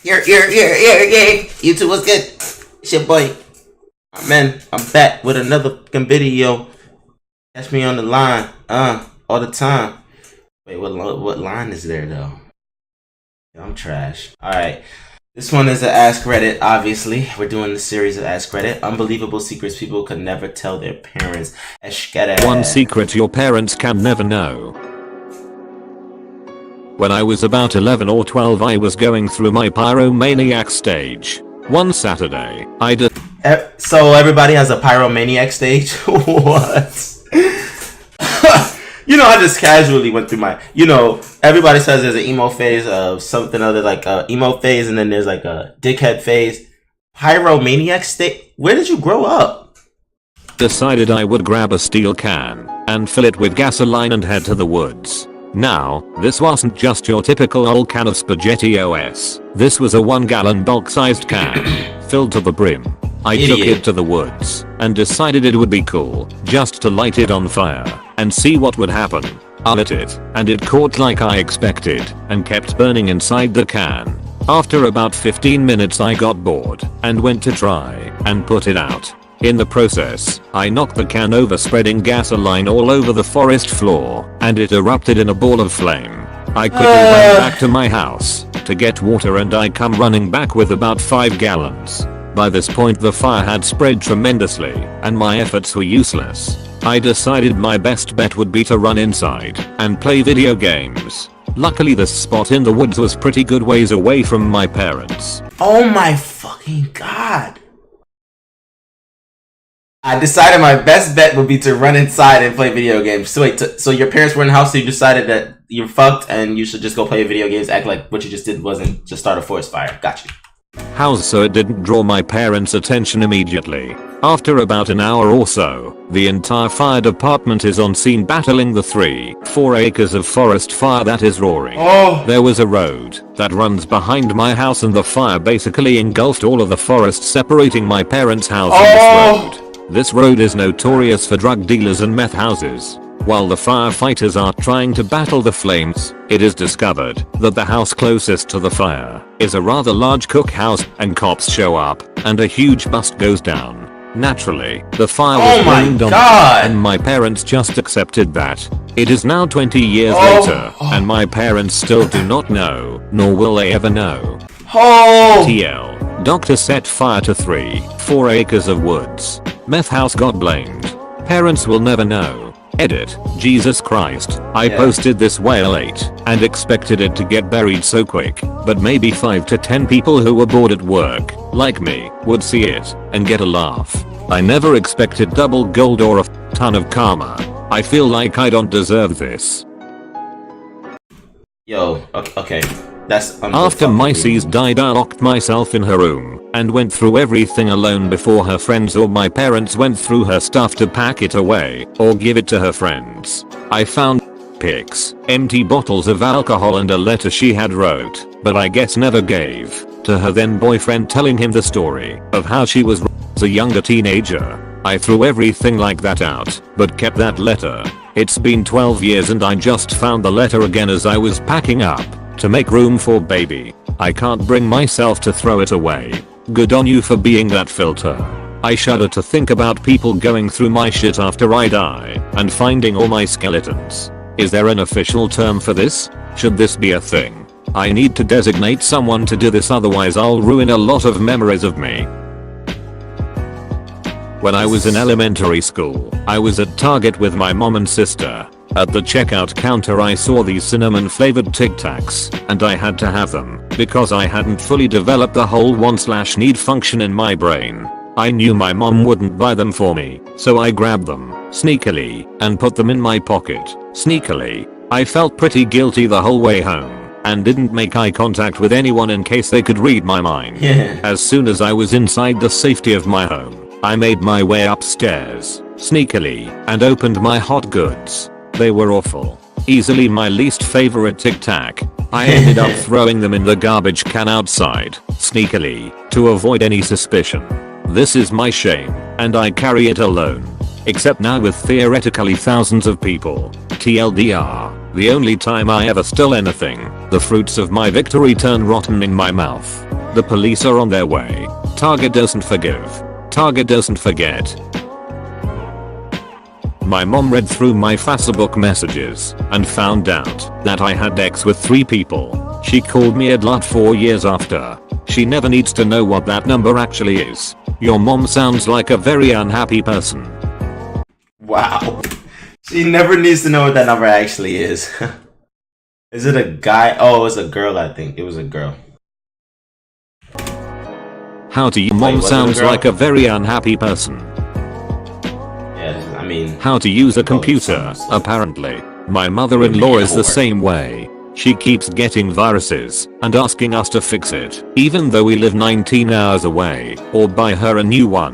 Yeah. YouTube was good. It's your boy. Man, I'm back with another fucking video. Catch me on the line, all the time. Wait, what line is there though? Yeah, I'm trash. All right, this one is an Ask Reddit. Obviously, we're doing the series of Ask Reddit. Unbelievable secrets people could never tell their parents. One secret your parents can never know. When I was about 11 or 12, I was going through my pyromaniac stage. One Saturday, So everybody has a pyromaniac stage? What? I just casually went through my, everybody says there's an emo phase of something other, like a emo phase, and then there's like a dickhead phase. Pyromaniac state? Where did you grow up? Decided I would grab a steel can and fill it with gasoline and head to the woods. Now, this wasn't just your typical old can of SpaghettiOs. This was a 1-gallon bulk-sized can, filled to the brim. I took it to the woods and decided it would be cool just to light it on fire and see what would happen. I lit it and it caught like I expected and kept burning inside the can. After about 15 minutes I got bored and went to try and put it out. In the process, I knocked the can over, spreading gasoline all over the forest floor, and it erupted in a ball of flame. I quickly ran back to my house to get water, and I come running back with about 5 gallons. By this point the fire had spread tremendously and my efforts were useless. I decided my best bet would be to run inside and play video games. Luckily this spot in the woods was pretty good ways away from my parents. Oh my fucking god. I decided my best bet would be to run inside and play video games. So wait, so your parents were in the house, so you decided that you're fucked and you should just go play video games, act like what you just did wasn't just start a forest fire. Got you. House, so it didn't draw my parents' attention immediately. After about an hour or so, the entire fire department is on scene battling the 3-4 acres of forest fire that is roaring. There was a road that runs behind my house and the fire basically engulfed all of the forest, separating my parents' house and this road. This road is notorious for drug dealers and meth houses. While the firefighters are trying to battle the flames, it is discovered that the house closest to the fire is a rather large cookhouse, and cops show up and a huge bust goes down. Naturally, the fire was blamed on me, and my parents just accepted that. It is now 20 years later, and my parents still do not know, nor will they ever know. TL. Doctor set fire to 3-4 acres of woods. Meth house got blamed. Parents will never know. Edit. Jesus Christ. I posted this way late and expected it to get buried so quick, but maybe 5 to 10 people who were bored at work, like me, would see it and get a laugh. I never expected double gold or a ton of karma. I feel like I don't deserve this. Yo, okay. After Myces died, I locked myself in her room and went through everything alone before her friends or my parents went through her stuff to pack it away or give it to her friends. I found pics, empty bottles of alcohol, and a letter she had wrote, but I guess never gave, to her then boyfriend, telling him the story of how she was as a younger teenager. I threw everything like that out, but kept that letter. It's been 12 years and I just found the letter again as I was packing up to make room for baby. I can't bring myself to throw it away. Good on you for being that filter. I shudder to think about people going through my shit after I die and finding all my skeletons. Is there an official term for this? Should this be a thing? I need to designate someone to do this, otherwise I'll ruin a lot of memories of me. When I was in elementary school, I was at Target with my mom and sister. At the checkout counter I saw these cinnamon flavored Tic Tacs, and I had to have them because I hadn't fully developed the whole want/need function in my brain. I knew my mom wouldn't buy them for me, so I grabbed them sneakily and put them in my pocket sneakily. I felt pretty guilty the whole way home and didn't make eye contact with anyone in case they could read my mind. As soon as I was inside the safety of my home, I made my way upstairs sneakily and opened my hot goods. They were awful. Easily my least favorite Tic Tac. I ended up throwing them in the garbage can outside, sneakily, to avoid any suspicion. This is my shame, and I carry it alone. Except now with theoretically thousands of people. TLDR, the only time I ever stole anything The fruits of my victory turn rotten in my mouth. The police are on their way. Target doesn't forgive. Target doesn't forget. My mom read through my Facebook messages and found out that I had sex with 3 people. She called me a slut 4 years after. She never needs to know what that number actually is. Your mom sounds like a very unhappy person. Wow. She never needs to know what that number actually is. Is it a guy? Oh, it was a girl, I think. It was a girl. How to your mom sounds like a very unhappy person. Yeah, I mean... How to use a computer, apparently. My mother-in-law is the same way. She keeps getting viruses and asking us to fix it, even though we live 19 hours away, or buy her a new one.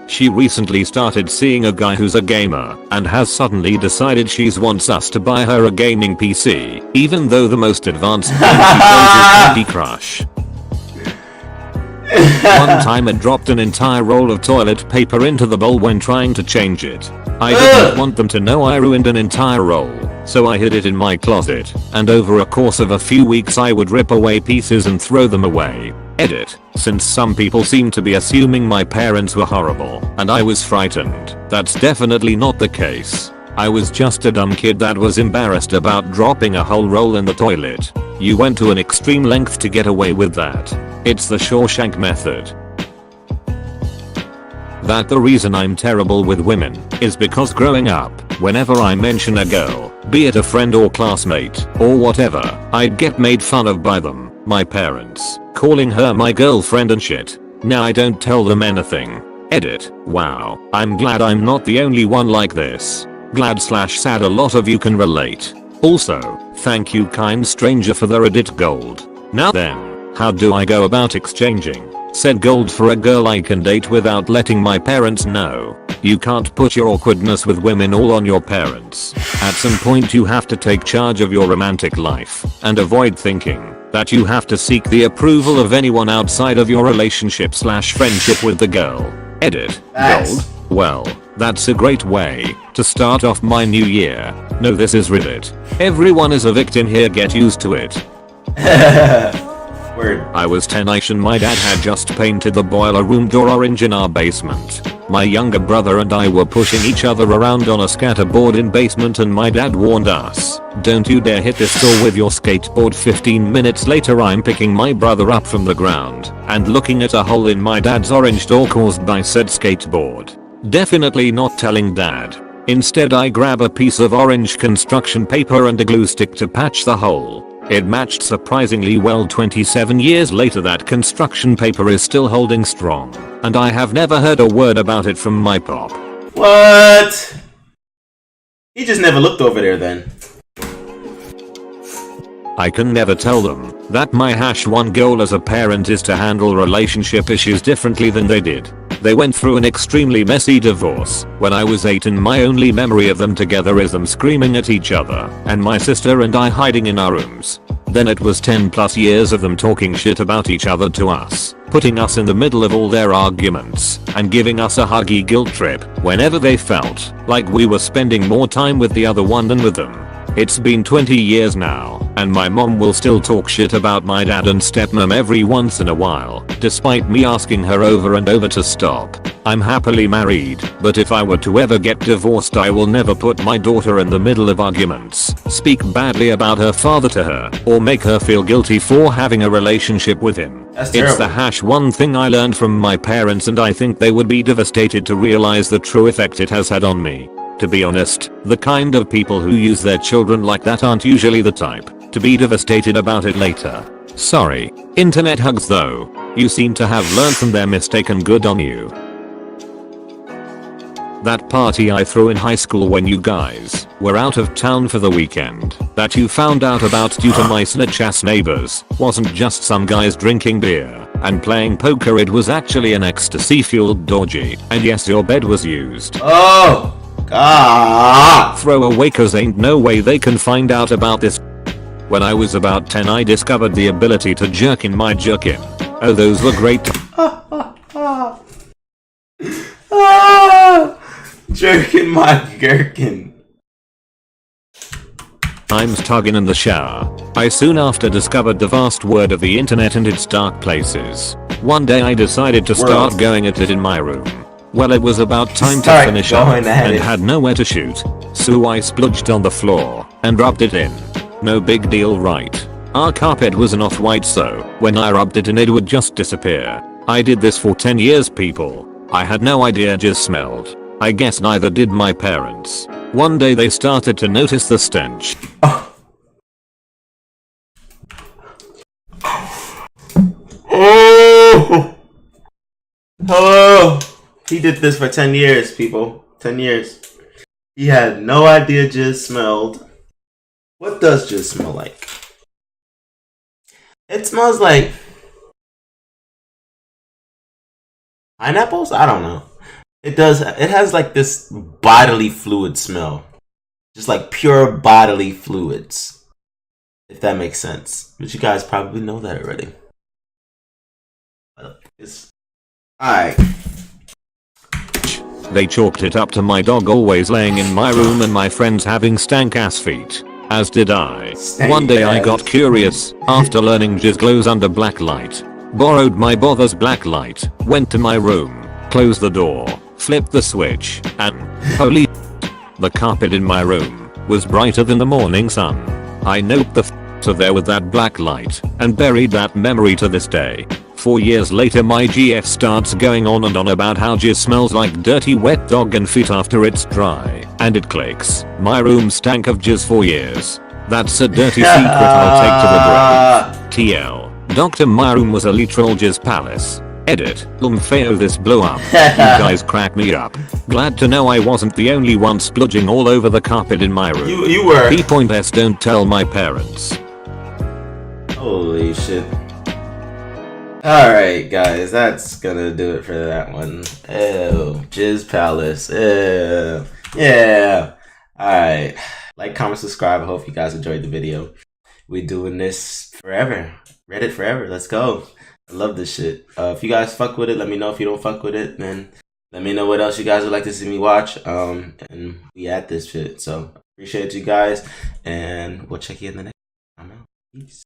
She recently started seeing a guy who's a gamer and has suddenly decided she wants us to buy her a gaming PC, even though the most advanced game she plays is Candy Crush. One time it dropped an entire roll of toilet paper into the bowl when trying to change it. I didn't want them to know I ruined an entire roll, so I hid it in my closet, and over a course of a few weeks I would rip away pieces and throw them away. Edit. Since some people seem to be assuming my parents were horrible and I was frightened, that's definitely not the case. I was just a dumb kid that was embarrassed about dropping a whole roll in the toilet. You went to an extreme length to get away with that. It's the Shawshank method. That the reason I'm terrible with women is because growing up, whenever I mention a girl, be it a friend or classmate or whatever, I'd get made fun of by them, my parents, calling her my girlfriend and shit. Now I don't tell them anything. Edit. Wow, I'm glad I'm not the only one like this. Glad/sad a lot of you can relate. Also, thank you kind stranger for the Reddit gold. Now then, how do I go about exchanging said gold for a girl I can date without letting my parents know? You can't put your awkwardness with women all on your parents. At some point you have to take charge of your romantic life and avoid thinking that you have to seek the approval of anyone outside of your relationship/friendship with the girl. Edit. Gold. Well, that's a great way to start off my new year. No, this is Reddit. Everyone is a victim here, get used to it. Word. I was 10ish and my dad had just painted the boiler room door orange in our basement. My younger brother and I were pushing each other around on a scatterboard in basement and my dad warned us, "Don't you dare hit this door with your skateboard." 15 minutes later I'm picking my brother up from the ground and looking at a hole in my dad's orange door caused by said skateboard. Definitely not telling dad. Instead I grab a piece of orange construction paper and a glue stick to patch the hole. It matched surprisingly well. 27 years later that construction paper is still holding strong, and I have never heard a word about it from my pop. What? He just never looked over there then. I can never tell them that my #1 goal as a parent is to handle relationship issues differently than they did. They went through an extremely messy divorce when I was 8 and my only memory of them together is them screaming at each other and my sister and I hiding in our rooms. Then it was 10+ years of them talking shit about each other to us, putting us in the middle of all their arguments and giving us a huggy guilt trip whenever they felt like we were spending more time with the other one than with them. It's been 20 years now, and my mom will still talk shit about my dad and stepmom every once in a while, despite me asking her over and over to stop. I'm happily married, but if I were to ever get divorced I will never put my daughter in the middle of arguments, speak badly about her father to her, or make her feel guilty for having a relationship with him. That's It's terrible. the #1 thing I learned from my parents and I think they would be devastated to realize the true effect it has had on me. To be honest, the kind of people who use their children like that aren't usually the type to be devastated about it later. Sorry. Internet hugs though. You seem to have learned from their mistake and good on you. That party I threw in high school when you guys were out of town for the weekend that you found out about due to my snitch ass neighbors wasn't just some guys drinking beer and playing poker. It was actually an ecstasy fueled orgy, and yes, your bed was used. Oh! God! Throw away cause ain't no way they can find out about this. When I was about 10 I discovered the ability to jerk in my jerkin. Oh, those were great Jerking my gherkin. times tugging in the shower. I soon after discovered the vast world of the internet and its dark places. One day I decided to start going at it in my room. Well, it was about time to finish up and had nowhere to shoot. So I splodged on the floor and rubbed it in. No big deal, right? Our carpet was an off-white, so when I rubbed it in it would just disappear. I did this for 10 years, people. I had no idea jizz smelled. I guess neither did my parents. One day they started to notice the stench. Oh! Oh! He did this for 10 years, people. 10 years. He had no idea jizz smelled. What does jizz smell like? It smells like pineapples? I don't know. It does. It has like this bodily fluid smell. Just like pure bodily fluids. If that makes sense. But you guys probably know that already. Alright. They chalked it up to my dog always laying in my room and my friends having stank ass feet. As did I. One day I got curious, after learning jizz glows under black light. Borrowed my brother's black light, went to my room, closed the door, flipped the switch, and holy the carpet in my room was brighter than the morning sun. I noped the to there with that black light and buried that memory to this day. 4 years later my GF starts going on and on about how jizz smells like dirty wet dog and feet after it's dry, and it clicks. My room stank of jizz for years. That's a dirty secret I'll take to the grave. TL. Dr. My room was a literal jizz palace. Edit. Fail this blow up. You guys crack me up. Glad to know I wasn't the only one spludging all over the carpet in my room. You were. P.S. Don't tell my parents. Holy shit. Alright guys, that's gonna do it for that one. Ew, Jizz Palace. Ew. Yeah. Alright. Like, comment, subscribe. I hope you guys enjoyed the video. We doing this forever. Reddit forever. Let's go. I love this shit. If you guys fuck with it, let me know. If you don't fuck with it, then let me know what else you guys would like to see me watch. And we at this shit. So appreciate you guys, and we'll check you in the next time. I'm out. Peace.